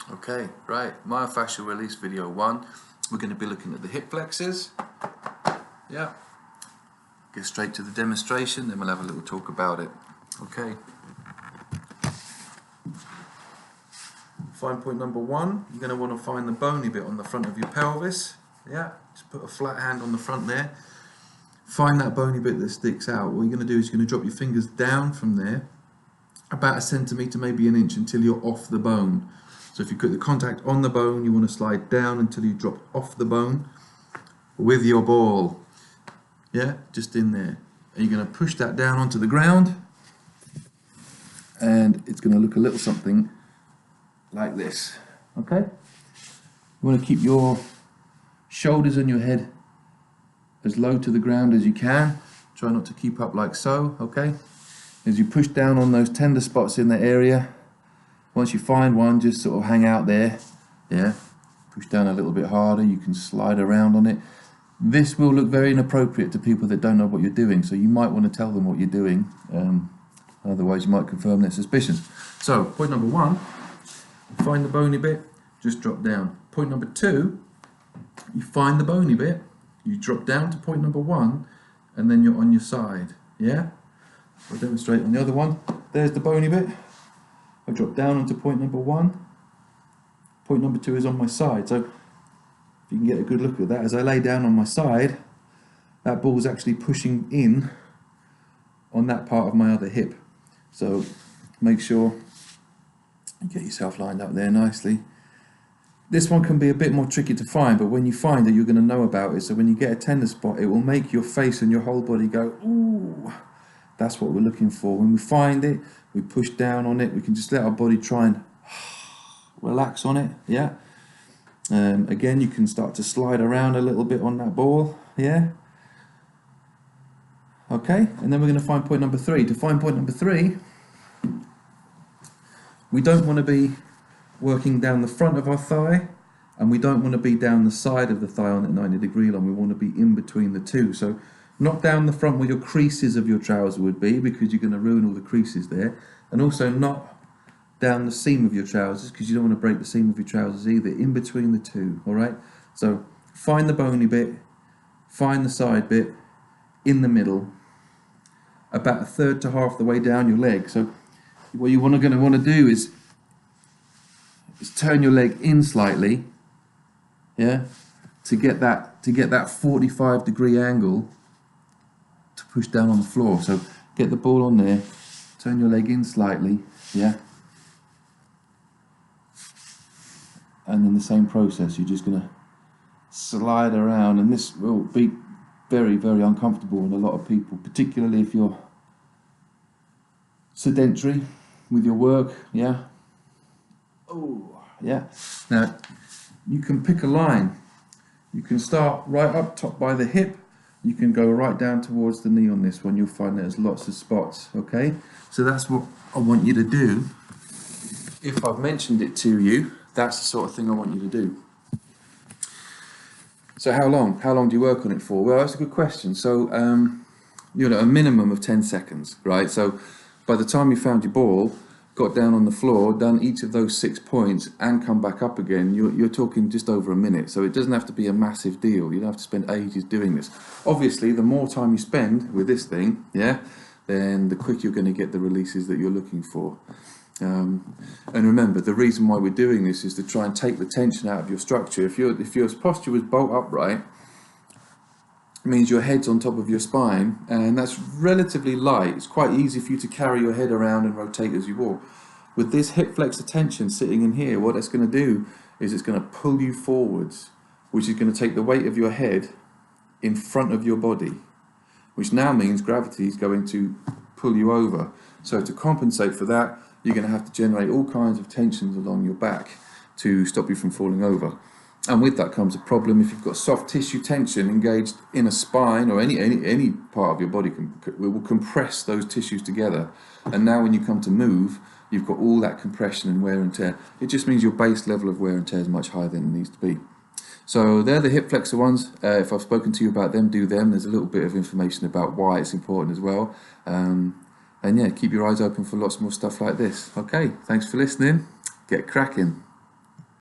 Okay, right, myofascial release video 1. We're going to be looking at the hip flexors. Yeah. Get straight to the demonstration, then we'll have a little talk about it. Okay. Find point number 1. You're going to want to find the bony bit on the front of your pelvis. Yeah, just put a flat hand on the front there. Find that bony bit that sticks out. What you're going to do is you're going to drop your fingers down from there, about a centimetre, maybe an inch, until you're off the bone. So if you put the contact on the bone, you want to slide down until you drop off the bone with your ball. Yeah, just in there. And you're going to push that down onto the ground, and it's going to look a little something like this. Okay? You want to keep your shoulders and your head as low to the ground as you can. Try not to keep up like so, okay? As you push down on those tender spots in the area, once you find one, just sort of hang out there. Yeah, push down a little bit harder. You can slide around on it. This will look very inappropriate to people that don't know what you're doing, so you might want to tell them what you're doing. Otherwise, you might confirm their suspicions. So, point number 1, find the bony bit, just drop down. Point number 2, you find the bony bit, you drop down to point number 1, and then you're on your side. Yeah? I'll demonstrate on the other one. There's the bony bit. I drop down onto point number 1. Point number 2 is on my side. So if you can get a good look at that, as I lay down on my side, that ball is actually pushing in on that part of my other hip. So make sure you get yourself lined up there nicely. This one can be a bit more tricky to find, but when you find it, you're going to know about it. So when you get a tender spot, it will make your face and your whole body go, ooh. That's what we're looking for. When we find it, we push down on it. We can just let our body try and relax on it. Yeah. Again, you can start to slide around a little bit on that ball. Yeah. Okay. And then we're going to find point number 3. To find point number 3, we don't want to be working down the front of our thigh, and we don't want to be down the side of the thigh on that 90-degree line. We want to be in between the two. So not down the front where your creases of your trouser would be, because you're going to ruin all the creases there, and also not down the seam of your trousers, because you don't want to break the seam of your trousers either. In between the two, all right? So find the bony bit, find the side bit, in the middle, about a third to half the way down your leg. So what you're going to want to do is turn your leg in slightly, yeah, to get that 45-degree angle to push down on the floor. So get the ball on there, turn your leg in slightly, yeah, and then the same process. You're just going to slide around, and this will be very, very uncomfortable in a lot of people, particularly if you're sedentary with your work, yeah. Oh, yeah. Now, you can pick a line. You can start right up top by the hip. You can go right down towards the knee on this one. You'll find there's lots of spots, okay? So that's what I want you to do. If I've mentioned it to you, that's the sort of thing I want you to do. So how long? How long do you work on it for? Well, that's a good question. So, you know, a minimum of 10 seconds, right? So by the time you found your ball, got down on the floor, done each of those 6 points, and come back up again, you're talking just over a minute. So it doesn't have to be a massive deal. You don't have to spend ages doing this. Obviously, the more time you spend with this thing, yeah, then the quicker you're going to get the releases that you're looking for. And remember, the reason why we're doing this is to try and take the tension out of your structure. If your posture was bolt upright, it means your head's on top of your spine, and that's relatively light. It's quite easy for you to carry your head around and rotate as you walk. With this hip flexor tension sitting in here, what it's going to do is it's going to pull you forwards, which is going to take the weight of your head in front of your body, which now means gravity is going to pull you over. So to compensate for that, you're going to have to generate all kinds of tensions along your back to stop you from falling over. And with that comes a problem. If you've got soft tissue tension engaged in a spine or any part of your body, it will compress those tissues together. And now when you come to move, you've got all that compression and wear and tear. It just means your base level of wear and tear is much higher than it needs to be. So they're the hip flexor ones. If I've spoken to you about them, do them. There's a little bit of information about why it's important as well. And yeah, keep your eyes open for lots more stuff like this. Okay, thanks for listening. Get cracking.